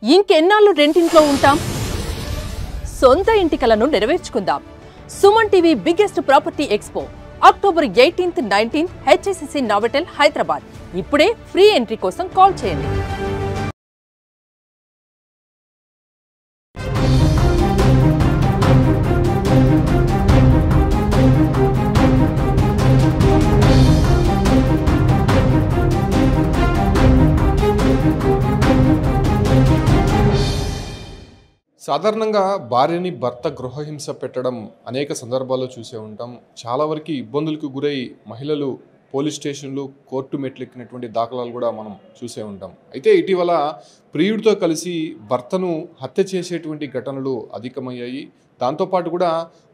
ఇంకెన్నాళ్ళు రెంటింట్లో ఉంటాం? సొంత ఇంటి కలను నెరవేర్చుకుందాం. Suman TV biggest property expo October 18th, 19th HSCC Novotel Hyderabad. ఇప్పుడే ఫ్రీ ఎంట్రీ కోసం కాల్ చేయండి. సాధారణంగా భార్యని భర్త గృహహింస పెట్టడం అనేక సందర్భాల్లో చూసే ఉంటాం. చాలా వరకు ఇబ్బందులకు గురై మహిళలు పోలీస్ స్టేషన్లు, కోర్టు మెట్లెక్కినటువంటి దాఖలాలు కూడా మనం చూసే ఉంటాం. అయితే ఇటీవల ప్రియుడితో కలిసి భర్తను హత్య చేసేటువంటి ఘటనలు అధికమయ్యాయి. దాంతోపాటు కూడా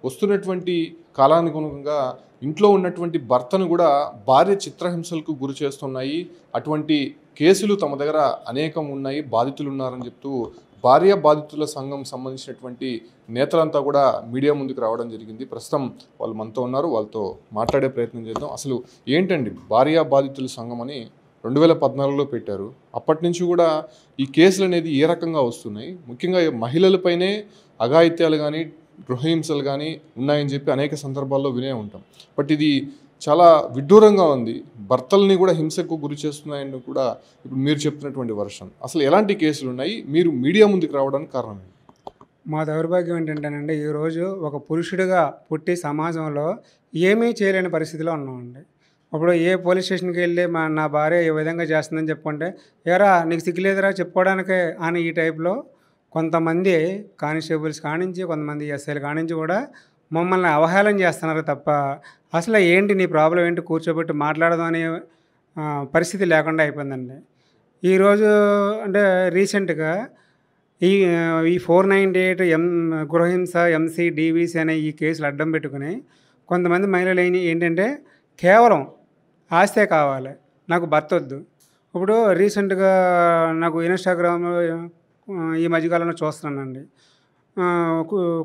వస్తున్నటువంటి కాలానుగుణంగా ఇంట్లో ఉన్నటువంటి భర్తను కూడా భార్య చిత్రహింసలకు గురి చేస్తున్నాయి. అటువంటి కేసులు తమ దగ్గర అనేకం ఉన్నాయి, బాధితులు ఉన్నారని చెప్తూ భార్య బాధితుల సంఘం సంబంధించినటువంటి నేతలంతా కూడా మీడియా ముందుకు రావడం జరిగింది. ప్రస్తుతం వాళ్ళు మనతో ఉన్నారు, వాళ్ళతో మాట్లాడే ప్రయత్నం చేద్దాం. అసలు ఏంటండి భార్య బాధితుల సంఘం అని 2014లో పెట్టారు. అప్పటి నుంచి కూడా ఈ కేసులు అనేది ఏ రకంగా వస్తున్నాయి? ముఖ్యంగా మహిళలపైనే అఘాయిత్యాలు కానీ గృహహింసలు కానీ ఉన్నాయని చెప్పి అనేక సందర్భాల్లో వినే ఉంటాం. బట్ ఇది చాలా విడ్డూరంగా ఉంది. భర్తల్ని కూడా హింసకు గురి చేస్తున్నాయని కూడా ఇప్పుడు మీరు చెప్తున్నటువంటి వర్షన్. అసలు ఎలాంటి కేసులు ఉన్నాయి? మీరు మీడియా ముందుకు రావడానికి కారణం ఏంటి? మా దౌర్భాగ్యం ఏంటంటేనండి, ఈరోజు ఒక పురుషుడిగా పుట్టి సమాజంలో ఏమీ చేయలేని పరిస్థితిలో ఉన్నామండి. ఇప్పుడు ఏ పోలీస్ స్టేషన్కి వెళ్ళి నా భార్య ఏ విధంగా చేస్తుందని చెప్పుకుంటే, ఏరా నీకు సిగ్గులేదురా చెప్పుకోవడానికే అని ఈ టైప్లో కొంతమంది కానిస్టేబుల్స్ కానించి, కొంతమంది ఎస్ఐలు కానించి కూడా మమ్మల్ని అవహేళన చేస్తున్నారు తప్ప అసలు ఏంటి నీ ప్రాబ్లం ఏంటి కూర్చోబెట్టి మాట్లాడదాం అనే పరిస్థితి లేకుండా అయిపోయిందండి. ఈరోజు అంటే రీసెంట్గా ఈ 498 గృహహింస ఎంసీ డీవీసీ అనే ఈ కేసులు అడ్డం పెట్టుకుని కొంతమంది మహిళలు ఏంటంటే కేవలం ఆస్తే కావాలి, నాకు భర్త వద్దు. ఇప్పుడు రీసెంట్గా నాకు ఇన్స్టాగ్రామ్లో ఈ మధ్యకాలంలో చూస్తున్నానండి,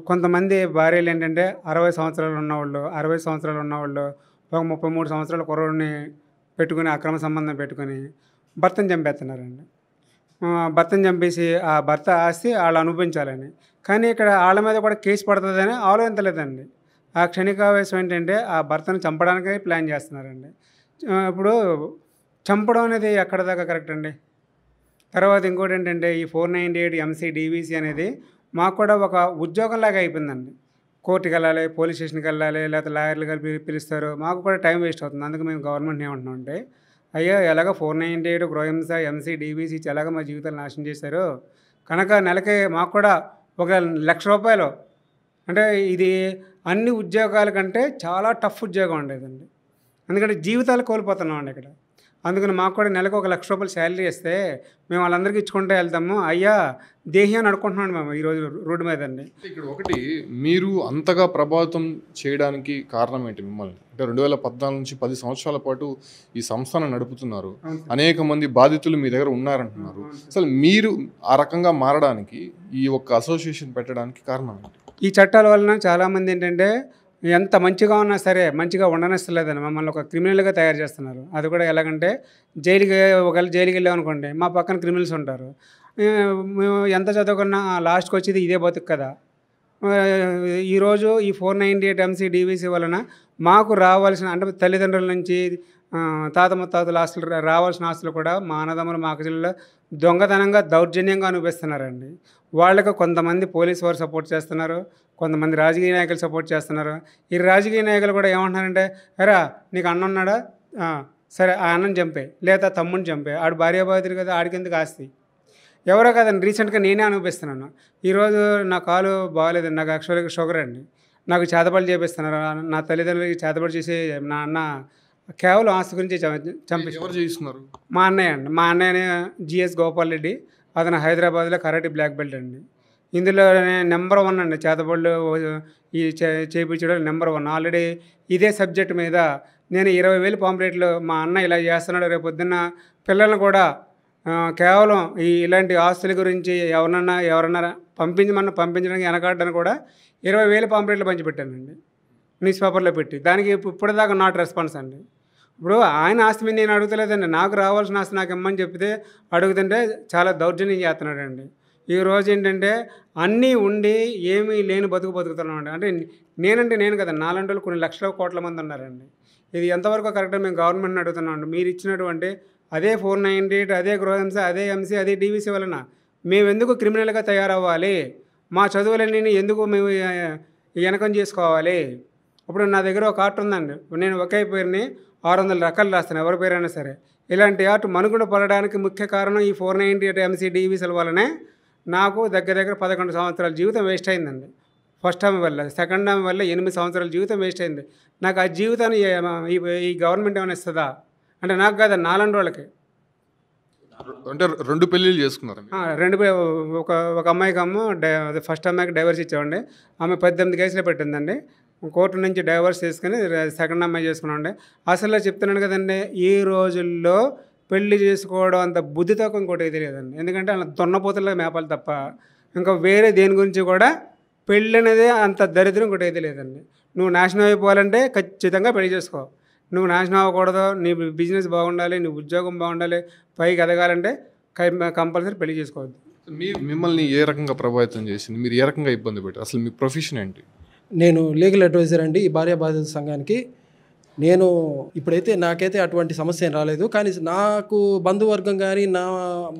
కొంతమంది భార్యలు ఏంటంటే 60 సంవత్సరాలు ఉన్నవాళ్ళు, 60 సంవత్సరాలు ఉన్నవాళ్ళు ఒక 33 సంవత్సరాల కుర్రోడిని పెట్టుకుని అక్రమ సంబంధం పెట్టుకుని భర్తను చంపేస్తున్నారండి. భర్తను చంపేసి ఆ భర్త ఆస్తి వాళ్ళు అనుభవించాలని. కానీ ఇక్కడ వాళ్ళ మీద కూడా కేసు పడుతుందని ఆలోచించలేదండి. ఆ క్షణికావేశం ఏంటంటే ఆ భర్తను చంపడానికే ప్లాన్ చేస్తున్నారండి. ఇప్పుడు చంపడం అనేది ఎక్కడ దాకా కరెక్ట్ అండి? తర్వాత ఇంకోటి ఏంటంటే ఈ 498 ఎంసీ డీవీసీ అనేది మాకు కూడా ఒక ఉద్యోగంలాగా అయిపోయిందండి. కోర్టుకి వెళ్ళాలి, పోలీస్ స్టేషన్కి వెళ్ళాలి, లేకపోతే లాయర్లు కలిపి పిలుస్తారు, మాకు కూడా టైం వేస్ట్ అవుతుంది. అందుకు మేము గవర్నమెంట్ని ఏమంటున్నాం అంటే, అయ్యో ఎలాగ 498 గృహహింస ఎంసీ డీవీసీ ఎలాగ మా జీవితాలు నాశనం చేశారు కనుక నెలకి మాకు కూడా ఒక ₹1,00,000 అంటే ఇది అన్ని ఉద్యోగాల కంటే చాలా టఫ్ ఉద్యోగం ఉండేదండి. ఎందుకంటే జీవితాలు కోల్పోతున్నామండి ఇక్కడ. అందుకని మాకు కూడా నెలకు ఒక ₹1,00,000 శాలరీ ఇస్తే మేము వాళ్ళందరికీ ఇచ్చుకుంటే వెళ్తాము. అయ్యా దేహి అని అనుకుంటున్నాను మేము ఈరోజు రోడ్డు మీద అండి. ఇక్కడ ఒకటి, మీరు అంతగా ప్రభావితం చేయడానికి కారణం ఏంటి మిమ్మల్ని? అంటే 2014 నుంచి 10 సంవత్సరాల పాటు ఈ సంస్థను నడుపుతున్నారు, అనేక మంది బాధితులు మీ దగ్గర ఉన్నారంటున్నారు. అసలు మీరు ఆ రకంగా మారడానికి, ఈ ఒక్క అసోసియేషన్ పెట్టడానికి కారణం ఏంటి? ఈ చట్టాల వలన చాలామంది ఏంటంటే ఎంత మంచిగా ఉన్నా సరే మంచిగా ఉండనిస్తలేదని మమ్మల్ని ఒక క్రిమినల్గా తయారు చేస్తున్నారు. అది కూడా ఎలాగంటే ఒకవేళ జైలుకి వెళ్ళామనుకోండి, మా పక్కన క్రిమినల్స్ ఉంటారు. మేము ఎంత చదువుకున్నా లాస్ట్కి వచ్చేది ఇదే బతుకు కదా. ఈరోజు ఈ 498 ఎంసీ డీవీసీ వలన మాకు రావాల్సిన అంటే తల్లిదండ్రుల నుంచి తాత ముత్తాతల ఆస్తులు రావాల్సిన ఆస్తులు కూడా మా అన్నదమ్ములు మా అక్కచెల్లెలు దొంగతనంగా దౌర్జన్యంగా అనిపిస్తున్నారండి. వాళ్ళకు కొంతమంది పోలీసు వారు సపోర్ట్ చేస్తున్నారు, కొంతమంది రాజకీయ నాయకులు సపోర్ట్ చేస్తున్నారు. ఈ రాజకీయ నాయకులు కూడా ఏమంటున్నారంటే, ఎరా నీకు అన్న ఉన్నాడా, సరే ఆ అన్నని చంపే, లేదా తమ్ముడిని చంపే, ఆడు భార్యాబాధితుడు కదా, ఆడికెందుకు ఆస్తి, ఎవరో కదండి. రీసెంట్గా నేనే అనిపిస్తున్నాను. ఈరోజు నా కాలు బాగాలేదండి, నాకు యాక్చువల్గా షుగర్ అండి, నాకు చేతబడి చేపిస్తున్నారు. నా తల్లిదండ్రులకి చేతబడి చేసి నా అన్న కేవలం ఆస్తి గురించి చంపేసి. ఎవరు చేస్తున్నారు? మా అన్నయ్య అండి. మా అన్నయ్యనే జిఎస్ గోపాల్ రెడ్డి, అతను హైదరాబాద్లో కరాటే బ్లాక్ బెల్ట్ అండి. ఇందులో నెంబర్ 1 అండి, చేతబడులు ఈ చేయించడం నెంబర్ 1. ఆల్రెడీ ఇదే సబ్జెక్ట్ మీద నేను 20,000 పాంప్లెట్లు మా అన్న ఇలా చేస్తున్నాడు, రేపు పొద్దున్న పిల్లలను కూడా కేవలం ఇలాంటి ఆస్తుల గురించి ఎవరన్నా పంపించడానికి వెనకాడడానికి కూడా 20,000 పాంప్లెట్లు పంచిపెట్టానండి న్యూస్ పేపర్లో పెట్టి. దానికి ఇప్పటిదాకా నాట్ రెస్పాన్స్ అండి. ఇప్పుడు ఆయన ఆస్తి మీద నేను అడుగుతలేదండి, నాకు రావాల్సిన ఆస్తి నాకు ఇమ్మని చెప్తే అడుగుతుంటే చాలా దౌర్జన్యం చేస్తున్నాడండి. ఈరోజు ఏంటంటే అన్నీ ఉండి ఏమీ లేని బతుకుతున్నామండి. అంటే నేనంటే నేను కదా, నాలాంటి వాళ్ళు కొన్ని లక్షల కోట్ల మంది ఉన్నారండి. ఇది ఎంతవరకు కరెక్ట్ మేము గవర్నమెంట్ని అడుగుతున్నామండి. మీరు ఇచ్చినటువంటి అదే 498, అదే గృహహింస, అదే ఎంసీ, అదే డీవీసీ వలన మేమెందుకు క్రిమినల్గా తయారవ్వాలి? మా చదువులన్నీ ఎందుకు మేము వెనకం చేసుకోవాలి? ఇప్పుడు నా దగ్గర ఒక ఆర్ట్ ఉందండి. నేను ఒకే పేరుని 600 రకాలు రాస్తాను, ఎవరి పేరైనా సరే. ఇలాంటి ఆర్ట్ మనుగడ పడడానికి ముఖ్య కారణం ఈ 498 ఎంసీ డీవీసీల వల్లనే నాకు దగ్గర 11 సంవత్సరాల జీవితం వేస్ట్ అయిందండి. ఫస్ట్ టైం వల్ల, సెకండ్ టైం వల్ల 8 సంవత్సరాల జీవితం వేస్ట్ అయింది. నాకు ఆ జీవితాన్ని ఈ గవర్నమెంట్ ఏమైనా ఇస్తుందా అంటే నాకు కాదు, నాలాంటి వాళ్ళకి. అంటే 2 పెళ్ళిళ్ళు చేసుకున్నారు. ఒక అమ్మాయికి ఫస్ట్ అమ్మాయికి డైవర్స్ ఇచ్చామండి. ఆమె 18 కేసులు పెట్టిందండి. కోర్టు నుంచి డైవర్స్ తీసుకుని సెకండ్ అమ్మాయి చేసుకున్నామండి. అసలు చెప్తున్నాను కదండి, ఈ రోజుల్లో పెళ్లి చేసుకోవడం అంత బుద్ధితో ఇంకోటి ఏది లేదండి. ఎందుకంటే అలా దున్నపోతుల్లో మేపాలి తప్ప ఇంకా వేరే దేని గురించి కూడా పెళ్ళి అనేది అంత దరిద్రం ఇంకోటి ఏది లేదండి. నువ్వు నాశనం అయిపోవాలంటే ఖచ్చితంగా పెళ్లి చేసుకో. నువ్వు నాశనం అవ్వకూడదు, నీ బిజినెస్ బాగుండాలి, నీ ఉద్యోగం బాగుండాలి, పైకి ఎదగాలంటే కంపల్సరీ పెళ్లి చేసుకోవద్దు. మిమ్మల్ని ఏ రకంగా ప్రభావితం చేసింది? మీరు ఏ రకంగా ఇబ్బంది పెట్టారు? అసలు మీ ప్రొఫెషన్ ఏంటి? నేను లీగల్ అడ్వైజర్ అండి ఈ భార్య బాధితుల సంఘానికి. నేను ఇప్పుడైతే నాకైతే అటువంటి సమస్య ఏం రాలేదు, కానీ నాకు బంధువర్గం కానీ నా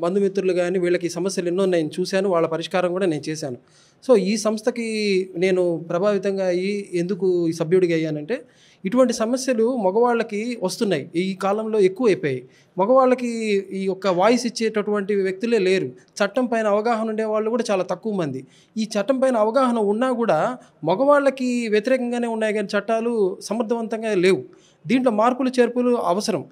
బంధుమిత్రులు కానీ వీళ్ళకి సమస్యలు ఎన్నో నేను చూశాను, వాళ్ళ పరిష్కారం కూడా నేను చేశాను. సో ఈ సంస్థకి నేను ప్రభావితంగా అయ్యి ఎందుకు ఈ సభ్యుడిగా అయ్యానంటే, ఇటువంటి సమస్యలు మగవాళ్ళకి వస్తున్నాయి, ఈ కాలంలో ఎక్కువ అయిపోయాయి. మగవాళ్ళకి ఈ యొక్క వాయిస్ ఇచ్చేటటువంటి వ్యక్తులే లేరు. చట్టం పైన అవగాహన ఉండే వాళ్ళు కూడా చాలా తక్కువ మంది. ఈ చట్టం పైన అవగాహన ఉన్నా కూడా మగవాళ్ళకి వ్యతిరేకంగానే ఉన్నాయి, కానీ చట్టాలు సమర్థవంతంగా లేవు. దీంట్లో మార్పులు చేర్పులు అవసరం.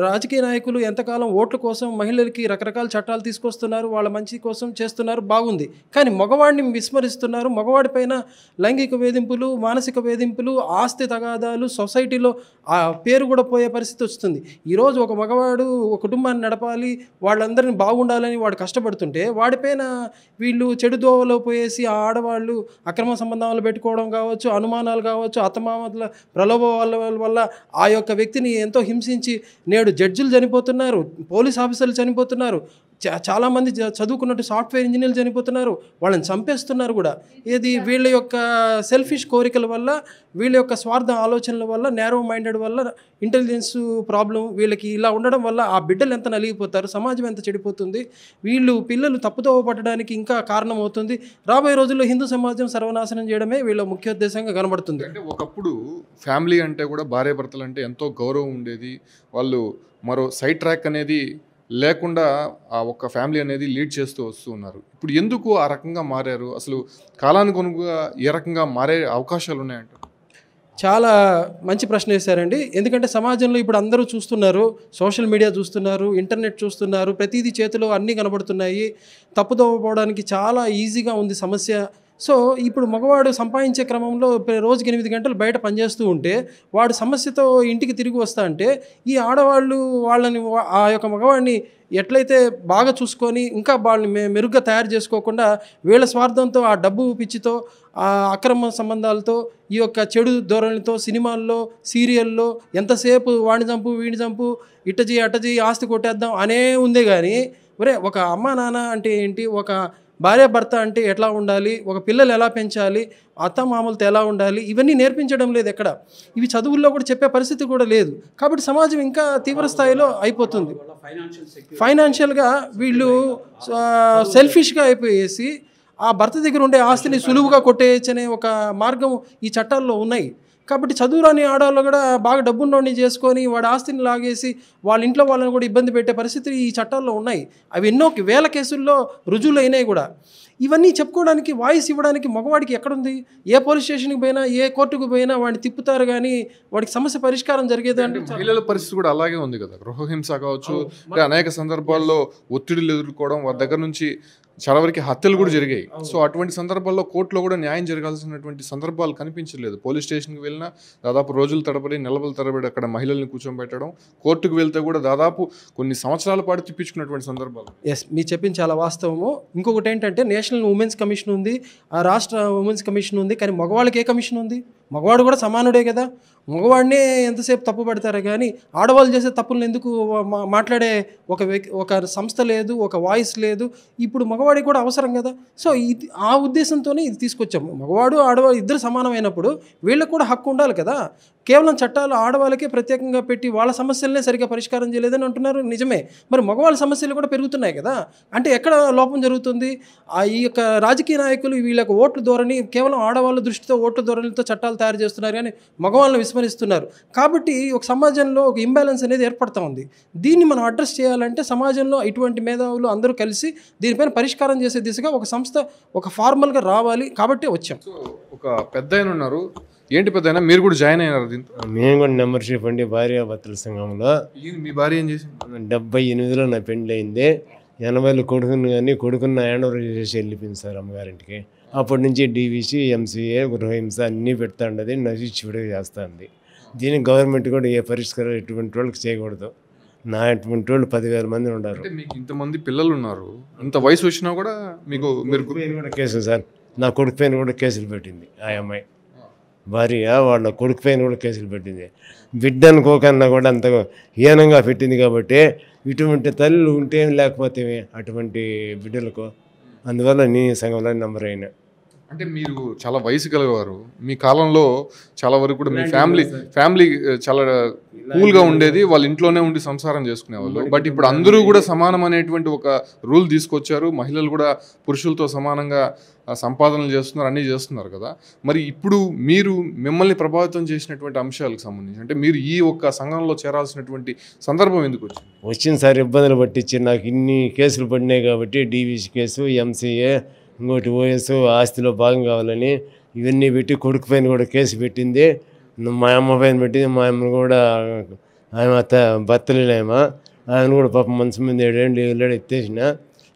రాజకీయ నాయకులు ఎంతకాలం ఓట్ల కోసం మహిళలకి రకరకాల చట్టాలు తీసుకొస్తున్నారు, వాళ్ళ మంచి కోసం చేస్తున్నారు, బాగుంది. కానీ మగవాడిని విస్మరిస్తున్నారు. మగవాడిపైన లైంగిక వేధింపులు, మానసిక వేధింపులు, ఆస్తి తగాదాలు, సొసైటీలో ఆ పేరు కూడా పోయే పరిస్థితి వస్తుంది. ఈరోజు ఒక మగవాడు ఒక కుటుంబాన్ని నడపాలి, వాళ్ళందరినీ బాగుండాలని వాడు కష్టపడుతుంటే వాడిపైన వీళ్ళు చెడు దోవలో పోయేసి ఆ ఆడవాళ్ళు అక్రమ సంబంధాలు పెట్టుకోవడం కావచ్చు, అనుమానాలు కావచ్చు, అత్తమామల ప్రలోభాల వల్ల ఆ యొక్క వ్యక్తిని ఎంతో హింసించి నేడు జడ్జిలు చనిపోతున్నారు, పోలీస్ ఆఫీసర్లు చనిపోతున్నారు, చాలామంది చదువుకున్నట్టు సాఫ్ట్వేర్ ఇంజనీర్లు చనిపోతున్నారు, వాళ్ళని చంపేస్తున్నారు కూడా. ఇది వీళ్ళ యొక్క సెల్ఫిష్ కోరికల వల్ల, వీళ్ళ యొక్క స్వార్థ ఆలోచనల వల్ల, నేరో మైండెడ్ వల్ల, ఇంటెలిజెన్స్ ప్రాబ్లం వీళ్ళకి ఇలా ఉండడం వల్ల ఆ బిడ్డలు ఎంత నలిగిపోతారు, సమాజం ఎంత చెడిపోతుంది, పిల్లలు తప్పుదోవ పట్టడానికి ఇంకా కారణం అవుతుంది. రాబోయే రోజుల్లో హిందూ సమాజం సర్వనాశనం చేయడమే వీళ్ళ ముఖ్య ఉద్దేశంగా కనబడుతుంది. అంటే ఒకప్పుడు ఫ్యామిలీ అంటే కూడా భార్యాభర్తలు అంటే ఎంతో గౌరవం ఉండేది. వాళ్ళు మరో సైడ్ ట్రాక్ అనేది లేకుండా ఆ ఒక్క ఫ్యామిలీ అనేది లీడ్ చేస్తూ వస్తూ ఉన్నారు. ఇప్పుడు ఎందుకు ఆ రకంగా మారారు? అసలు కాలానుగుణంగా ఏ రకంగా మారే అవకాశాలు ఉన్నాయంట? చాలా మంచి ప్రశ్న వేశారండి. ఎందుకంటే సమాజంలో ఇప్పుడు అందరూ చూస్తున్నారు, సోషల్ మీడియా చూస్తున్నారు, ఇంటర్నెట్ చూస్తున్నారు, ప్రతిదీ చేతిలో అన్నీ కనబడుతున్నాయి. తప్పుదోవపోవడానికి చాలా ఈజీగా ఉంది సమస్య. సో ఇప్పుడు మగవాడు సంపాదించే క్రమంలో రోజుకి 8 గంటలు బయట పనిచేస్తూ ఉంటే వాడు సమస్యతో ఇంటికి తిరిగి వస్తా అంటే ఈ ఆడవాళ్ళు వాళ్ళని ఆ యొక్క మగవాడిని ఎట్లయితే బాగా చూసుకొని ఇంకా వాళ్ళని మెరుగ్గా తయారు చేసుకోకుండా వీళ్ళ స్వార్థంతో, ఆ డబ్బు పిచ్చితో, ఆ అక్రమ సంబంధాలతో, ఈ యొక్క చెడు ధోరణితో సినిమాల్లో, సీరియల్లో ఎంతసేపు వాడిని చంపు, వీడిని చంపు, ఇట్ట చేయి, ఆస్తి కొట్టేద్దాం అనే ఉందే కానీ ఒక అమ్మా నాన్న అంటే ఏంటి, ఒక భార్యాభర్త అంటే ఎట్లా ఉండాలి, ఒక పిల్లలు ఎలా పెంచాలి, అత్తమామలతో ఎలా ఉండాలి, ఇవన్నీ నేర్పించడం లేదు ఎక్కడ. ఇవి చదువుల్లో కూడా చెప్పే పరిస్థితి కూడా లేదు. కాబట్టి సమాజం ఇంకా తీవ్ర స్థాయిలో అయిపోతుంది. ఫైనాన్షియల్గా వీళ్ళు సెల్ఫిష్గా అయిపోయేసి ఆ భర్త దగ్గర ఉండే ఆస్తిని సులువుగా కొట్టేయచ్చనే ఒక మార్గం ఈ చట్టాల్లో ఉన్నాయి. కాబట్టి చదువురాని ఆడవాళ్ళు కూడా బాగా డబ్బున్నోడిని చేసుకొని వాడి ఆస్తిని లాగేసి వాళ్ళ ఇంట్లో వాళ్ళని కూడా ఇబ్బంది పెట్టే పరిస్థితులు ఈ చట్టాల్లో ఉన్నాయి. అవి ఎన్నో వేల కేసుల్లో రుజువులు అయినాయి కూడా. ఇవన్నీ చెప్పుకోవడానికి, వాయిస్ ఇవ్వడానికి మగవాడికి ఎక్కడుంది? ఏ పోలీస్ స్టేషన్కి పోయినా, ఏ కోర్టుకు పోయినా వాడిని తిప్పుతారు, కానీ వాడికి సమస్య పరిష్కారం జరిగేది అంటే మహిళల పరిస్థితి కూడా అలాగే ఉంది కదా. గృహహింస కావచ్చు, అనేక సందర్భాల్లో ఒత్తిడిలు ఎదుర్కోవడం, వారి దగ్గర నుంచి చాలా వరకు హత్యలు కూడా జరిగాయి. సో అటువంటి సందర్భాల్లో కోర్టులో కూడా న్యాయం జరగాల్సినటువంటి సందర్భాలు కనిపించలేదు. పోలీస్ స్టేషన్కి వెళ్ళినా దాదాపు రోజుల తరబడి, నెలల తరబడి అక్కడ మహిళల్ని కూర్చోబెట్టడం, కోర్టుకు వెళ్తే కూడా దాదాపు కొన్ని సంవత్సరాల పాటు తిప్పించుకున్నటువంటి సందర్భాలు. ఎస్, మీరు చెప్పింది చాలా వాస్తవము. ఇంకొకటి ఏంటంటే నేషనల్ ఉమెన్స్ కమిషన్ ఉంది, ఆ రాష్ట్ర ఉమెన్స్ కమిషన్ ఉంది, కానీ మగవాళ్ళకి ఏ కమిషన్ ఉంది? మగవాడు కూడా సమానుడే కదా. మగవాడినే ఎంతసేపు తప్పు పడతారే కానీ ఆడవాళ్ళు చేసే తప్పులను ఎందుకు మాట్లాడే ఒక సంస్థ లేదు, ఒక వాయిస్ లేదు. ఇప్పుడు మగవాడికి కూడా అవసరం కదా. సో ఇది ఆ ఉద్దేశంతోనే ఇది తీసుకొచ్చాము. మగవాడు ఆడవాడు ఇద్దరు సమానమైనప్పుడు వీళ్ళకి కూడా హక్కు ఉండాలి కదా. కేవలం చట్టాలు ఆడవాళ్ళకే ప్రత్యేకంగా పెట్టి వాళ్ళ సమస్యలనే సరిగ్గా పరిష్కారం చేయలేదని అంటున్నారు. నిజమే, మరి మగవాళ్ళ సమస్యలు కూడా పెరుగుతున్నాయి కదా. అంటే ఎక్కడ లోపం జరుగుతుంది? ఈ యొక్క రాజకీయ నాయకులు వీళ్ళకి ఓట్ల ధోరణి కేవలం ఆడవాళ్ళ దృష్టితో ఓట్ల ధోరణితో చట్టాలు తయారు చేస్తున్నారు కానీ మగవాళ్ళని విస్మరిస్తున్నారు. కాబట్టి ఒక సమాజంలో ఒక ఇంబ్యాలెన్స్ అనేది ఏర్పడుతూ ఉంది. దీన్ని మనం అడ్రస్ చేయాలంటే సమాజంలో ఇటువంటి మేధావులు అందరూ కలిసి దీనిపైన పరిష్కారం చేసే దిశగా ఒక సంస్థ ఒక ఫార్మల్గా రావాలి. కాబట్టి వచ్చాం. ఒక పెద్ద ఆయన ఉన్నారు, ఏంటి పెద్ద అయినా మీరు కూడా జాయిన్ అయినారు దీంతో? మేము కూడా మెంబర్షిప్ అండి భార్యాభర్తల సంఘంలో. మీ భార్య ఏం చేసింది? 78లో నా పెళ్ళి అయింది. 80లో కొడుకుని కానీ కొడుకున్న హ్యాండ్ ఓవర్ చేసి వెళ్ళిపోయింది సార్ అమ్మగారింటికి. అప్పటి నుంచి DVC, MCA, గృహహింస అన్నీ పెడతా ఉండదు, నశించి చేస్తుంది. దీనికి గవర్నమెంట్ కూడా ఏ పరిష్కారం ఎటువంటి వాళ్ళకి చేయకూడదు. నా ఎటువంటి వాళ్ళు 10,000 మంది ఉన్నారు. మీకు ఇంతమంది పిల్లలు ఉన్నారు, ఇంత వయసు వచ్చినా కూడా మీకు మీరు కూడా కేసులు సార్, నా కొడుకు పైన కూడా కేసులు పెట్టింది ఆ అమ్మాయి భార్య. వాళ్ళ కొడుకు పైన కూడా కేసులు పెట్టింది. బిడ్డ అనుకోకన్నా కూడా అంత హీనంగా పెట్టింది. కాబట్టి ఇటువంటి తల్లులు ఉంటే లేకపోతే అటువంటి బిడ్డలకు, అందువల్ల నీ సంఘంలో నెంబర్ అయినా. అంటే మీరు చాలా వయసు కలవారు, మీ కాలంలో చాలా వరకు కూడా మీ ఫ్యామిలీ చాలా కూల్గా ఉండేది, వాళ్ళ ఇంట్లోనే ఉండి సంసారం చేసుకునేవాళ్ళు. బట్ ఇప్పుడు అందరూ కూడా సమానం అనేటువంటి ఒక రూల్ తీసుకొచ్చారు. మహిళలు కూడా పురుషులతో సమానంగా సంపాదనలు చేస్తున్నారు, అన్నీ చేస్తున్నారు కదా. మరి ఇప్పుడు మీరు మిమ్మల్ని ప్రభావితం చేసినటువంటి అంశాలకు సంబంధించి అంటే మీరు ఈ ఒక్క సంఘంలో చేరాల్సినటువంటి సందర్భం ఎందుకు వచ్చింది సార్? ఇబ్బందులు పట్టించి నాకు ఇన్ని కేసులు పడినాయి కాబట్టి DVC కేసు, MCA, ఇంకోటి OS ఆస్తిలో భాగం కావాలని ఇవన్నీ పెట్టి కొడుకు పైన కూడా కేసు పెట్టింది. మా అమ్మ పైన పెట్టింది. మా అమ్మను కూడా ఆమె భర్తలేమో ఆయన కూడా పాపం మనసు మీద 7 ఏళ్ళు ఎత్తేసిన.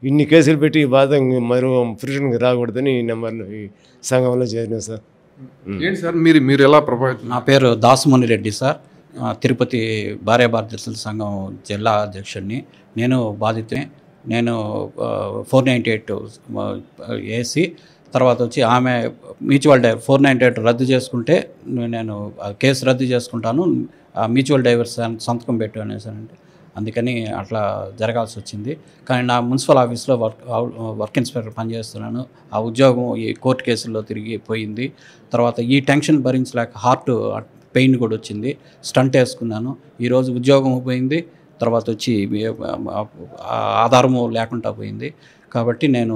ఇన్ని కేసులు పెట్టి ఈ బాధ మరో పురుషునికి రాకూడదని ఈ నెంబర్లో ఈ సంఘంలో చేరినా సార్. ఏంటి సార్ మీరు ఎలా ప్రభావితం? నా పేరు దాసుమణి రెడ్డి సార్, తిరుపతి భార్యాభర్తల సంఘం జిల్లా అధ్యక్షుడిని. నేను బాధితుని. నేను 498 వేసి తర్వాత వచ్చి ఆమె మ్యూచువల్ 498 రద్దు చేసుకుంటే నేను కేసు రద్దు చేసుకుంటాను, మ్యూచువల్ డైవర్స్ సంతకం పెట్టు అనేసానంటే అందుకని అట్లా జరగాల్సి వచ్చింది. కానీ నా మున్సిపల్ ఆఫీస్లో వర్క్ ఇన్స్పెక్టర్ పనిచేస్తున్నాను. ఆ ఉద్యోగం ఈ కోర్టు కేసుల్లో తిరిగి పోయింది. తర్వాత ఈ టెన్షన్ భరించలేక హార్ట్ పెయిన్ కూడా వచ్చింది, స్టంట్ వేసుకున్నాను. ఈరోజు ఉద్యోగం పోయింది, తర్వాత వచ్చి ఆధారము లేకుండా పోయింది. కాబట్టి నేను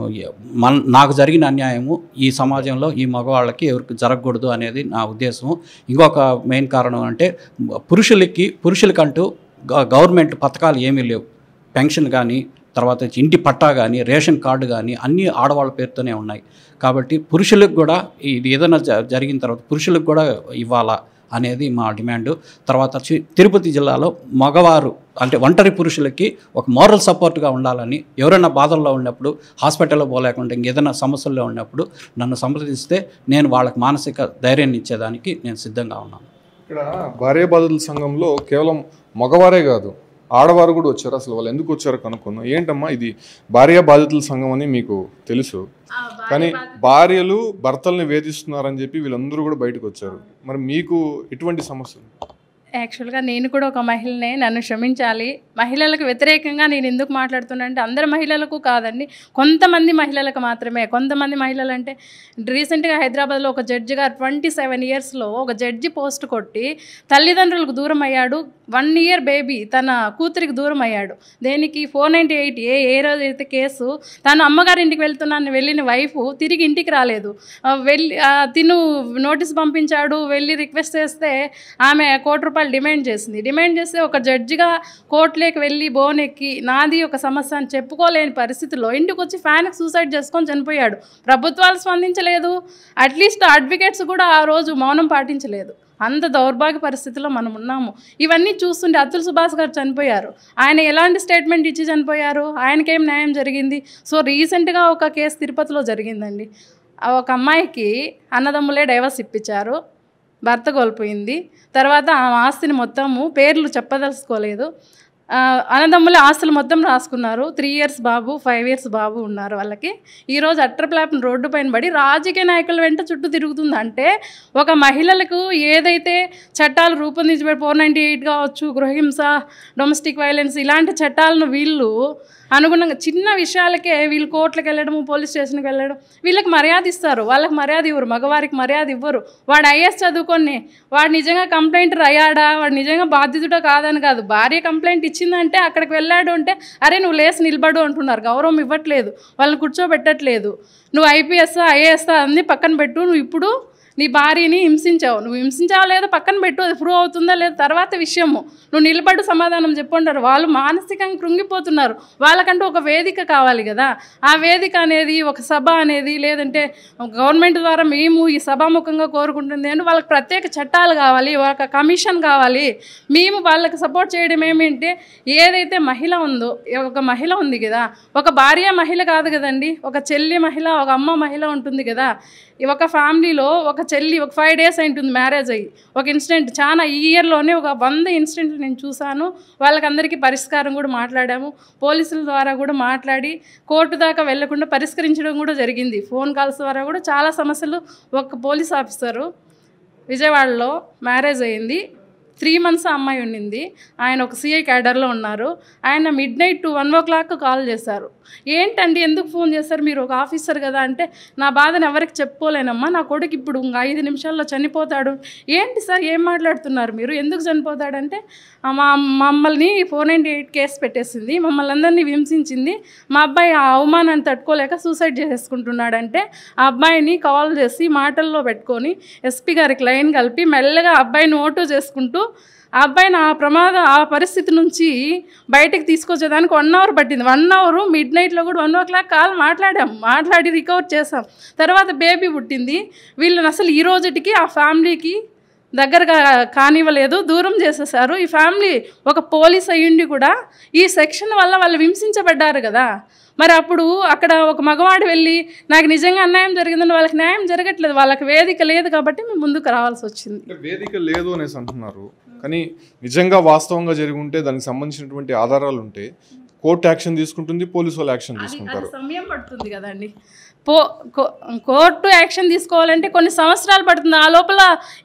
నాకు జరిగిన అన్యాయము ఈ సమాజంలో ఈ మగవాళ్ళకి ఎవరికి జరగకూడదు అనేది నా ఉద్దేశం. ఇంకొక మెయిన్ కారణం అంటే పురుషులకంటూ గవర్నమెంట్ పథకాలు ఏమీ లేవు. పెన్షన్ కానీ, తర్వాత ఇంటి పట్టా కానీ, రేషన్ కార్డు కానీ అన్నీ ఆడవాళ్ళ పేరుతోనే ఉన్నాయి. కాబట్టి పురుషులకు కూడా ఇది ఏదైనా జరిగిన తర్వాత పురుషులకు కూడా ఇవ్వాలా అనేది మా డిమాండు. తర్వాత తిరుపతి జిల్లాలో మగవారు అంటే ఒంటరి పురుషులకి ఒక మోరల్ సపోర్ట్గా ఉండాలని, ఎవరైనా బాధల్లో ఉన్నప్పుడు హాస్పిటల్లో పోలేకుండా ఇంకేదైనా సమస్యల్లో ఉన్నప్పుడు నన్ను సంప్రదిస్తే నేను వాళ్ళకి మానసిక ధైర్యాన్ని ఇచ్చేదానికి నేను సిద్ధంగా ఉన్నాను. ఇక్కడ భార్యాభర్తల సంఘంలో కేవలం మగవారే కాదు, ఆడవారు కూడా వచ్చారు. అసలు వాళ్ళు ఎందుకు వచ్చారో కనుక్కుందాం. ఏంటమ్మా ఇది భార్య బాధితుల సంఘం అని మీకు తెలుసు, కానీ భార్యలు భర్తల్ని వేధిస్తున్నారని చెప్పి వీళ్ళందరూ కూడా బయటకు వచ్చారు. మరి మీకు ఎటువంటి సమస్యలు? యాక్చువల్గా నేను కూడా ఒక మహిళనే, నన్ను క్షమించాలి. మహిళలకు వ్యతిరేకంగా నేను ఎందుకు మాట్లాడుతున్నా అంటే అందరు మహిళలకు కాదండి, కొంతమంది మహిళలకు మాత్రమే. కొంతమంది మహిళలు అంటే రీసెంట్గా హైదరాబాద్లో ఒక జడ్జి గారు 27 ఇయర్స్లో ఒక జడ్జి పోస్ట్ కొట్టి తల్లిదండ్రులకు దూరం అయ్యాడు. 1 ఇయర్ బేబీ తన కూతురికి దూరం అయ్యాడు. దేనికి 498 ఏ రోజైతే కేసు తను అమ్మగారింటికి వెళ్ళిన వైఫ్ తిరిగి ఇంటికి రాలేదు. తిను నోటీస్ పంపించాడు, వెళ్ళి రిక్వెస్ట్ చేస్తే ఆమె ₹1 కోటి డిమాండ్ చేసింది. డిమాండ్ చేస్తే ఒక జడ్జిగా కోర్టులోకి వెళ్ళి బోనెక్కి నాది ఒక సమస్య అని చెప్పుకోలేని పరిస్థితిలో ఇంటికి వచ్చి ఫ్యాన్కి సూసైడ్ చేసుకొని చనిపోయాడు. ప్రభుత్వాలు స్పందించలేదు, అట్లీస్ట్ అడ్వకేట్స్ కూడా ఆ రోజు మౌనం పాటించలేదు. అంత దౌర్భాగ్య పరిస్థితిలో మనం ఉన్నాము. ఇవన్నీ చూస్తుంటే అతుల్ సుభాష్ గారు చనిపోయారు, ఆయన ఎలాంటి స్టేట్మెంట్ ఇచ్చి చనిపోయారు? ఆయనకేం న్యాయం జరిగింది? సో రీసెంట్గా ఒక కేసు తిరుపతిలో జరిగిందండి. ఒక అమ్మాయికి అన్నదమ్ములే డైవర్స్ ఇప్పించారు, భర్త కోల్పోయింది. తర్వాత ఆ ఆస్తిని మొత్తము పేర్లు చెప్పదలుచుకోలేదు. అన్నదమ్ముల ఆస్తులు మొత్తం రాసుకున్నారు. 3 years బాబు, 5 years బాబు ఉన్నారు వాళ్ళకి. ఈరోజు అట్రప్లాప్ని రోడ్డు పైన పడి రాజకీయ నాయకుల వెంట చుట్టూ తిరుగుతుంది. అంటే ఒక మహిళలకు ఏదైతే చట్టాలు రూపొందించబడి 498 కావచ్చు, గృహహింస, డొమెస్టిక్ వైలెన్స్ ఇలాంటి చట్టాలను వీళ్ళు అనుగుణంగా చిన్న విషయాలకే వీళ్ళు కోర్టులకు వెళ్ళడం, పోలీస్ స్టేషన్కి వెళ్ళడం, వీళ్ళకి మర్యాద ఇస్తారు, వాళ్ళకి మర్యాద ఇవ్వరు, మగవారికి మర్యాద ఇవ్వరు. వాడు ఐఏఎస్ చదువుకొని వాడు నిజంగా కంప్లైంటర్ అయ్యాడా, వాడు నిజంగా బాధ్యతడో కాదని కాదు, భార్య కంప్లైంట్ ఇచ్చిందంటే అక్కడికి వెళ్ళాడు అంటే అరే నువ్వు లేసి నిలబడు అంటున్నారు. గౌరవం ఇవ్వట్లేదు, వాళ్ళని కూర్చోబెట్టట్లేదు. నువ్వు ఐపీఎస్ఆ ఐఏఎస్ఆ అన్నీ పక్కన పెట్టు, నువ్వు ఇప్పుడు నీ భార్యని హింసించావు, నువ్వు హింసించావా లేదో పక్కన పెట్టు, అది ప్రూవ్ అవుతుందా లేదా తర్వాత విషయము, నువ్వు నిలబడు సమాధానం చెప్పుంటారు. వాళ్ళు మానసికంగా కృంగిపోతున్నారు. వాళ్ళకంటూ ఒక వేదిక కావాలి కదా. ఆ వేదిక అనేది ఒక సభ అనేది లేదంటే గవర్నమెంట్ ద్వారా మేము ఈ సభాముఖంగా కోరుకుంటుంది అంటే వాళ్ళకి ప్రత్యేక చట్టాలు కావాలి, ఒక కమిషన్ కావాలి. మేము వాళ్ళకి సపోర్ట్ చేయడం ఏమంటే ఏదైతే మహిళ ఉందో, ఒక మహిళ ఉంది కదా, ఒక భార్య మహిళ కాదు కదండి, ఒక చెల్లి మహిళ, ఒక అమ్మ మహిళ ఉంటుంది కదా. ఒక ఫ్యామిలీలో ఒక చెల్లి ఒక 5 days అయింటుంది మ్యారేజ్ అయ్యి, ఒక ఇన్సిడెంట్ చాలా ఈ ఇయర్లోనే ఒక 100 ఇన్సిడెంట్లు నేను చూశాను. వాళ్ళకందరికీ పరిష్కారం కూడా మాట్లాడాము, పోలీసుల ద్వారా కూడా మాట్లాడి కోర్టు దాకా వెళ్లకుండా పరిష్కరించడం కూడా జరిగింది. ఫోన్ కాల్స్ ద్వారా కూడా చాలా సమస్యలు. ఒక పోలీస్ ఆఫీసరు విజయవాడలో మ్యారేజ్ అయ్యింది, 3 months అమ్మాయి ఉండింది. ఆయన ఒక సిఐ క్యాడర్లో ఉన్నారు. ఆయన midnight 1 o'clock కాల్ చేశారు. ఏంటండి ఎందుకు ఫోన్ చేశారు, మీరు ఒక ఆఫీసర్ కదా అంటే, నా బాధను ఎవరికి చెప్పుకోలేనమ్మా, నా కొడుకు ఇప్పుడు 5 నిమిషాల్లో చనిపోతాడు. ఏంటి సార్ ఏం మాట్లాడుతున్నారు మీరు, ఎందుకు చనిపోతాడంటే మమ్మల్ని 498 కేసు పెట్టేసింది, మమ్మల్ని అందరినీ హింసించింది, మా అబ్బాయి ఆ అవమానాన్ని తట్టుకోలేక సూసైడ్ చేసుకుంటున్నాడంటే ఆ అబ్బాయిని కాల్ చేసి మాటల్లో పెట్టుకొని ఎస్పీ గారికి లైన్ కలిపి మెల్లగా అబ్బాయిని ఓటు చేసుకుంటూ ఆ అబ్బాయిని ఆ పరిస్థితి నుంచి బయటకు తీసుకొచ్చేదానికి 1 hour పట్టింది. 1 hour midnightలో కూడా 1 o'clock కాల్ మాట్లాడి రికవర్ చేసాం. తర్వాత బేబీ పుట్టింది. వీళ్ళని అసలు ఈ రోజుటికి ఆ ఫ్యామిలీకి దగ్గరగా కానివ్వలేదు, దూరం చేసేసారు. ఈ ఫ్యామిలీ ఒక పోలీస్ అయ్యుండి కూడా ఈ సెక్షన్ వల్ల వాళ్ళు హింసించబడ్డారు కదా. మరి అప్పుడు అక్కడ ఒక మగవాడు వెళ్ళి నాకు నిజంగా అన్యాయం జరిగిందని వాళ్ళకి న్యాయం జరగట్లేదు, వాళ్ళకి వేదిక లేదు కాబట్టి మేము ముందుకు రావాల్సి వచ్చింది. వేదిక లేదు అనేసి అంటున్నారు, కానీ నిజంగా వాస్తవంగా జరిగి ఉంటే దానికి సంబంధించినటువంటి ఆధారాలు ఉంటే కోర్టు యాక్షన్ తీసుకుంటుంది, పోలీసు వాళ్ళు యాక్షన్ తీసుకుంటారు. సమయం పడుతుంది కదండి. కోర్టు యాక్షన్ తీసుకోవాలంటే కొన్ని సంవత్సరాలు పడుతుంది. ఆ లోపల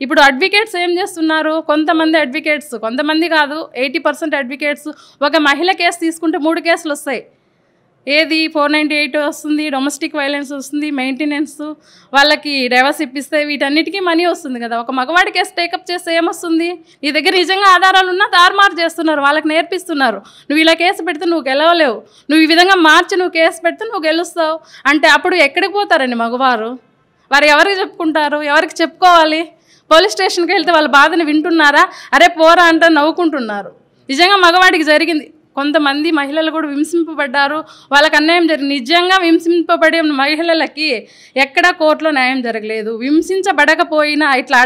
ఇప్పుడు అడ్వకేట్స్ ఏం చేస్తున్నారు, కొంతమంది అడ్వకేట్స్, కొంతమంది కాదు 80% అడ్వకేట్స్ ఒక మహిళ కేసు తీసుకుంటే 3 కేసులు వస్తాయి. ఏది 498 వస్తుంది, డొమెస్టిక్ వైలెన్స్ వస్తుంది, మెయింటెనెన్స్, వాళ్ళకి డైవర్స్ ఇప్పిస్తే వీటన్నిటికీ మనీ వస్తుంది కదా. ఒక మగవాడి కేసు టేకప్ చేస్తే ఏమొస్తుంది, నీ దగ్గర నిజంగా ఆధారాలు ఉన్నా తారుమారు చేస్తున్నారు, వాళ్ళకి నేర్పిస్తున్నారు. నువ్వు ఇలా కేసు పెడితే నువ్వు గెలవలేవు, నువ్వు ఈ విధంగా మార్చి నువ్వు కేసు పెడితే నువ్వు గెలుస్తావు అంటే అప్పుడు ఎక్కడికి పోతారండి మగవారు? వారు ఎవరికి చెప్పుకుంటారు, ఎవరికి చెప్పుకోవాలి? పోలీస్ స్టేషన్కి వెళ్తే వాళ్ళ బాధని వింటున్నారా? అరే పోరా అంటే నవ్వుకుంటున్నారు. నిజంగా మగవాడికి జరిగింది. కొంతమంది మహిళలు కూడా హింసింపబడ్డారు, వాళ్ళకి అన్యాయం జరిగింది. నిజంగా హింసింపబడే మహిళలకి ఎక్కడా కోర్టులో న్యాయం జరగలేదు. హింసించబడకపోయినా ఇట్లా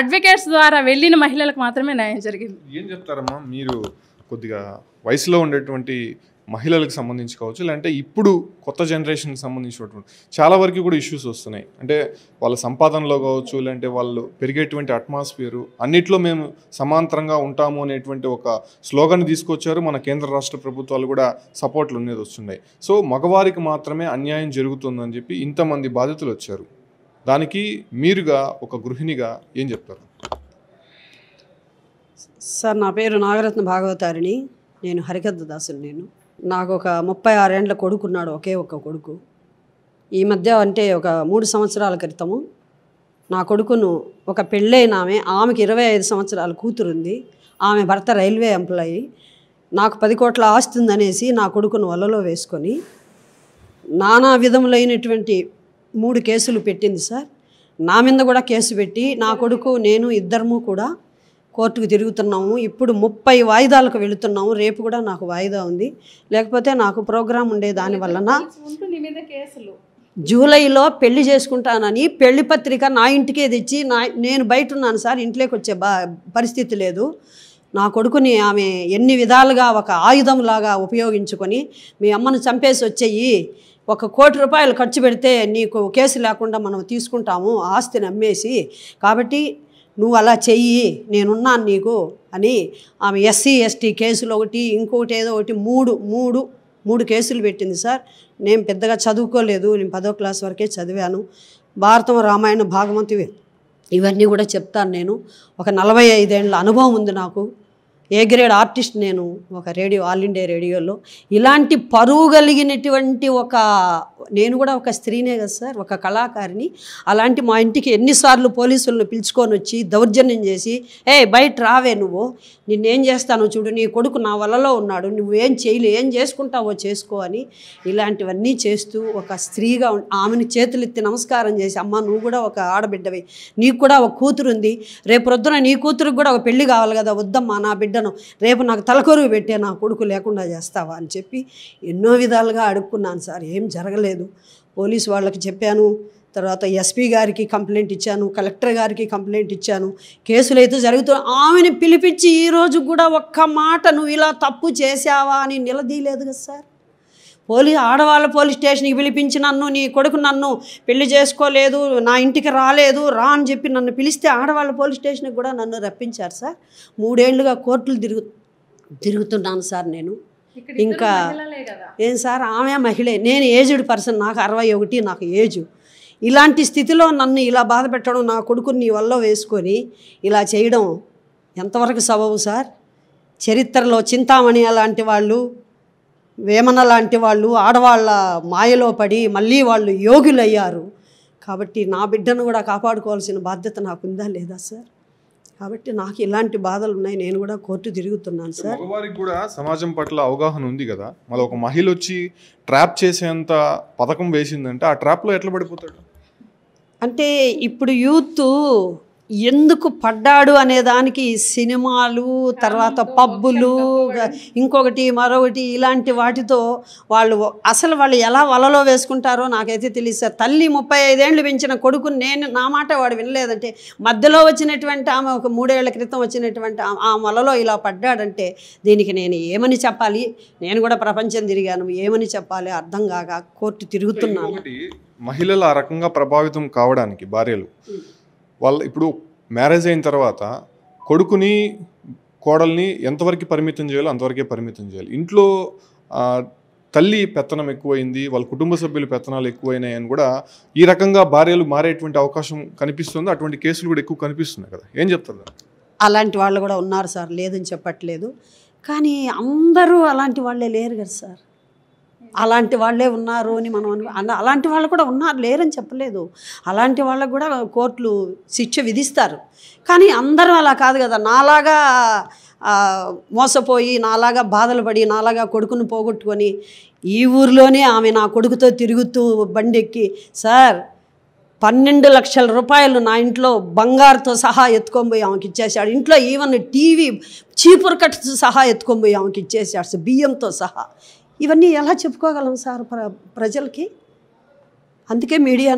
అడ్వకేట్స్ ద్వారా వెళ్ళిన మహిళలకు మాత్రమే న్యాయం జరిగింది. ఏం చెప్తారమ్మా మీరు, కొద్దిగా వయసులో ఉండేటువంటి మహిళలకు సంబంధించి కావచ్చు, లేదంటే ఇప్పుడు కొత్త జనరేషన్కి సంబంధించినటువంటి చాలా వరకు కూడా ఇష్యూస్ వస్తున్నాయి. అంటే వాళ్ళ సంపాదనలో కావచ్చు, లేదంటే వాళ్ళు పెరిగేటువంటి అట్మాస్ఫియరు అన్నిట్లో మేము సమాంతరంగా ఉంటాము అనేటువంటి ఒక స్లోగన్ తీసుకొచ్చారు. మన కేంద్ర రాష్ట్ర ప్రభుత్వాలు కూడా సపోర్ట్లు అనేది వస్తున్నాయి. సో మగవారికి మాత్రమే అన్యాయం జరుగుతుందని చెప్పి ఇంతమంది బాధితులు వచ్చారు. దానికి మీరుగా ఒక గృహిణిగా ఏం చెప్తారు? సార్ నా పేరు నాగరత్న భాగవతారిణి, నేను హరికథ దాసుని. నాకు ఒక 36 ఏళ్ల కొడుకున్నాడు, ఒకే ఒక్క కొడుకు. ఈ మధ్య అంటే ఒక 3 సంవత్సరాల క్రితము నా కొడుకును ఒక పెళ్ళైన ఆమెకి 25 సంవత్సరాల కూతురుంది, ఆమె భర్త రైల్వే ఎంప్లాయీ, నాకు 10 కోట్ల ఆస్తి ఉందనేసి నా కొడుకును వలలో వేసుకొని నానా విధములైనటువంటి 3 కేసులు పెట్టింది సార్. నా మీద కూడా కేసు పెట్టి నా కొడుకు నేను ఇద్దరము కూడా కోర్టుకు తిరుగుతున్నాము. ఇప్పుడు 30 వాయిదాలకు వెళుతున్నాము. రేపు కూడా నాకు వాయిదా ఉంది, లేకపోతే నాకు ప్రోగ్రాం ఉండే దానివలన జూలైలో పెళ్లి చేసుకుంటానని పెళ్లి పత్రిక నా ఇంటికే తెచ్చి నేను బయట ఉన్నాను సార్, ఇంట్లోకి వచ్చే పరిస్థితి లేదు. నా కొడుకుని ఆమె ఎన్ని విధాలుగా ఒక ఆయుధంలాగా ఉపయోగించుకొని మీ అమ్మను చంపేసి వచ్చేయి, 1 కోటి రూపాయలు ఖర్చు పెడితే నీకు కేసు లేకుండా మనం తీసుకుంటాము ఆస్తిని అమ్మేసి, కాబట్టి నువ్వు అలా చెయ్యి, నేనున్నాను నీకు అని ఆమె ఎస్సీ ఎస్టీ కేసులు ఒకటి, ఇంకొకటి ఏదో ఒకటి మూడు కేసులు పెట్టింది సార్. నేను పెద్దగా చదువుకోలేదు, నేను 10వ క్లాస్ వరకే చదివాను. భారతం, రామాయణ, భాగవతం ఇవన్నీ కూడా చెప్తాను. నేను ఒక 45 ఏళ్ళ అనుభవం ఉంది నాకు. ఏ గ్రేడ్ ఆర్టిస్ట్ నేను, ఒక రేడియో, ఆల్ ఇండియా రేడియోలో. ఇలాంటి పరువు కలిగినటువంటి నేను కూడా ఒక స్త్రీనే కదా సార్, ఒక కళాకారిని. అలాంటి మా ఇంటికి ఎన్నిసార్లు పోలీసులను పిలుచుకొని వచ్చి దౌర్జన్యం చేసి, బయట రావే నువ్వు, నిన్నేం చేస్తాను చూడు, నీ కొడుకు నా వలలో ఉన్నాడు, నువ్వేం ఏం చేసుకుంటావో చేసుకో అని ఇలాంటివన్నీ చేస్తూ ఒక స్త్రీగా ఆమెను చేతులెత్తి నమస్కారం చేసి, అమ్మ నువ్వు కూడా ఒక ఆడబిడ్డవి, నీకు కూడా ఒక కూతురు ఉంది, రేపు ప్రొద్దున నీ కూతురుకు కూడా ఒక పెళ్లి కావాలి కదా, వద్దమ్మా నా బిడ్డను రేపు నాకు తలకొరువు పెట్టే నా కొడుకు లేకుండా చేస్తావా అని చెప్పి ఎన్నో విధాలుగా అడుక్కున్నాను సార్. ఏం జరగలేదు. పోలీసు వాళ్ళకి చెప్పాను, తర్వాత ఎస్పీ గారికి కంప్లైంట్ ఇచ్చాను, కలెక్టర్ గారికి కంప్లైంట్ ఇచ్చాను. కేసులు అయితే జరుగుతున్నాయి. ఆమెను పిలిపించి ఈరోజు కూడా ఒక్క మాట నువ్వు ఇలా తప్పు చేశావా అని నిలదీయలేదు కదా సార్. ఆడవాళ్ళ పోలీస్ స్టేషన్కి పిలిపించి నీ కొడుకు నన్ను పెళ్లి చేసుకోలేదు, నా ఇంటికి రాలేదు రా అని చెప్పి నన్ను పిలిస్తే ఆడవాళ్ళ పోలీస్ స్టేషన్కి కూడా నన్ను రప్పించారు సార్. 3 ఏళ్ళుగా కోర్టులు తిరుగుతున్నాను సార్ నేను. ఇంకా ఏం సార్, ఆమె మహిళే, నేను ఏజ్డ్ పర్సన్, నాకు 61 నాకు ఏజు. ఇలాంటి స్థితిలో నన్ను ఇలా బాధ పెట్టడం, నా కొడుకుని నీ వల్ల వేసుకొని ఇలా చేయడం ఎంతవరకు సబబు సార్? చరిత్రలో చింతామణి అలాంటి వాళ్ళు, వేమన లాంటి వాళ్ళు ఆడవాళ్ళ మాయలో పడి మళ్ళీ వాళ్ళు యోగులయ్యారు. కాబట్టి నా బిడ్డను కూడా కాపాడుకోవాల్సిన బాధ్యత నాకుందా లేదా సార్? కాబట్టి నాకు ఇలాంటి బాధలు ఉన్నాయి. నేను కూడా కోర్టు తిరుగుతున్నాను సార్. మగవారికి కూడా సమాజం పట్ల అవగాహన ఉంది కదా, మళ్ళీ ఒక మహిళ వచ్చి ట్రాప్ చేసేంత పథకం వేసిందంటే ఆ ట్రాప్లో ఎట్లా పడిపోతాడు? అంటే ఇప్పుడు యూత్ ఎందుకు పడ్డాడు అనే దానికి సినిమాలు, తర్వాత పబ్బులు, ఇంకొకటి మరొకటి ఇలాంటి వాటితో వాళ్ళు ఎలా వలలో వేసుకుంటారో నాకైతే తెలియదు సార్. తల్లి 35 ఏళ్ళు పెంచిన కొడుకుని నా మాట వాడు వినలేదంటే, మధ్యలో వచ్చినటువంటి ఆమె ఒక 3 ఏళ్ల క్రితం వచ్చినటువంటి ఆ వలలో ఇలా పడ్డాడంటే దీనికి నేను ఏమని చెప్పాలి? నేను కూడా ప్రపంచం తిరిగాను, ఏమని చెప్పాలి అర్థం కాక కోర్టు తిరుగుతున్నాను. మహిళలు ఆ రకంగా ప్రభావితం కావడానికి భార్యలు వాళ్ళ ఇప్పుడు మ్యారేజ్ అయిన తర్వాత కొడుకుని కోడల్ని ఎంతవరకు పరిమితం చేయాలో అంతవరకే పరిమితం చేయాలి. ఇంట్లో తల్లి పెత్తనం ఎక్కువైంది, వాళ్ళ కుటుంబ సభ్యుల పెత్తనాలు ఎక్కువైనాయి అని కూడా ఈ రకంగా భార్యలు మారేటువంటి అవకాశం కనిపిస్తుంది. అటువంటి కేసులు కూడా ఎక్కువ కనిపిస్తున్నాయి కదా, ఏం చెప్తారు? అలాంటి వాళ్ళు కూడా ఉన్నారు సార్, లేదని చెప్పట్లేదు. కానీ అందరూ అలాంటి వాళ్ళే లేరు కదా సార్. అలాంటి వాళ్ళే ఉన్నారు అని మనం అలాంటి వాళ్ళు కూడా ఉన్నారు, లేరని చెప్పలేదు. అలాంటి వాళ్ళకు కూడా కోర్టులు శిక్ష విధిస్తారు. కానీ అందరూ అలా కాదు కదా. నాలాగా మోసపోయి, నాలాగా బాధలు పడి, నాలాగా కొడుకును పోగొట్టుకొని ఈ ఊరిలోనే ఆమె నా కొడుకుతో తిరుగుతూ బండెక్కి సార్ 12 లక్షల రూపాయలు నా ఇంట్లో బంగారుతో సహా ఎత్తుకొని పోయి ఆమెకి ఇచ్చేసాడు. ఇంట్లో ఈవెన్ టీవీ చీపురు కట్టుతో సహా ఎత్తుకొని పోయి ఆమెకి ఇచ్చేసాడు, బియ్యంతో సహా. ఇవన్నీ ఎలా చెప్పుకోగలం సార్ ప్రజలకి? అందుకే మీడియా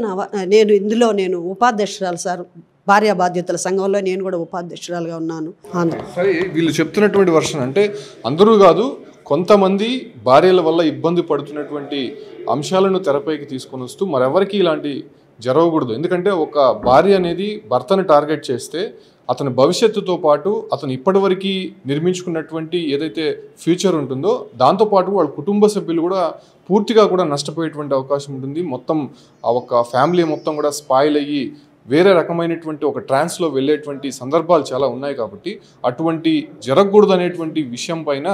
నేను ఇందులో ఉపాధ్యక్షురాలు సార్, భార్య బాధ్యతల సంఘంలో నేను కూడా ఉపాధ్యక్షురాలుగా ఉన్నాను. సరే, వీళ్ళు చెప్తున్నటువంటి వర్షన్ అంటే అందరూ కాదు, కొంతమంది భార్యల వల్ల ఇబ్బంది పడుతున్నటువంటి అంశాలను తెరపైకి తీసుకొని వస్తూ మరెవరికి ఇలాంటి జరగకూడదు. ఎందుకంటే ఒక భార్య అనేది భర్తను టార్గెట్ చేస్తే అతని భవిష్యత్తుతో పాటు అతను ఇప్పటివరకు నిర్మించుకున్నటువంటి ఏదైతే ఫ్యూచర్ ఉంటుందో దాంతోపాటు వాళ్ళ కుటుంబ సభ్యులు కూడా పూర్తిగా కూడా నష్టపోయేటువంటి అవకాశం ఉంటుంది. మొత్తం ఆ ఒక ఫ్యామిలీ మొత్తం కూడా స్పాయిల్ అయ్యి వేరే రకమైనటువంటి ఒక ట్రాన్స్లో వెళ్ళేటువంటి సందర్భాలు చాలా ఉన్నాయి. కాబట్టి అటువంటి జరగకూడదు అనేటువంటి విషయం పైన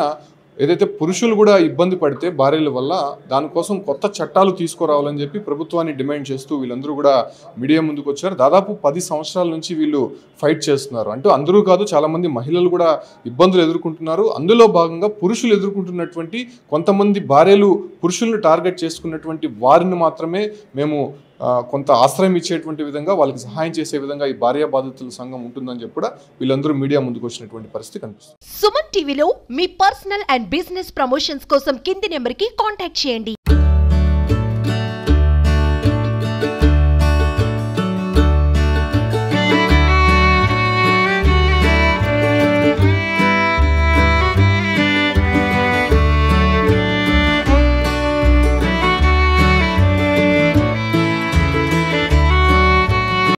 ఏదైతే పురుషులు కూడా ఇబ్బంది పడితే భార్యల వల్ల దానికోసం కొత్త చట్టాలు తీసుకురావాలని చెప్పి ప్రభుత్వాన్ని డిమాండ్ చేస్తూ వీళ్ళందరూ కూడా మీడియా ముందుకు వచ్చారు. దాదాపు 10 సంవత్సరాల నుంచి వీళ్ళు ఫైట్ చేస్తున్నారు. అంటే అందరూ కాదు, చాలామంది మహిళలు కూడా ఇబ్బందులు ఎదుర్కొంటున్నారు. అందులో భాగంగా పురుషులు ఎదుర్కొంటున్నటువంటి కొంతమంది భార్యలు పురుషులను టార్గెట్ చేసుకున్నటువంటి వారిని మాత్రమే మేము కొంత ఆశ్రయం ఇచ్చేటువంటి విధంగా వాళ్ళకి సహాయం చేసే విధంగా ఈ భార్య బాధితుల సంఘం ఉంటుందని చెప్పి కూడా వీళ్ళందరూ మీడియా ముందుకు వచ్చినటువంటి పరిస్థితి కనిపిస్తుంది. సుమన్ టీవీలో మీ పర్సనల్ అండ్ బిజినెస్ ప్రమోషన్స్ కోసం కింది నెంబర్కి కాంటాక్ట్ చేయండి.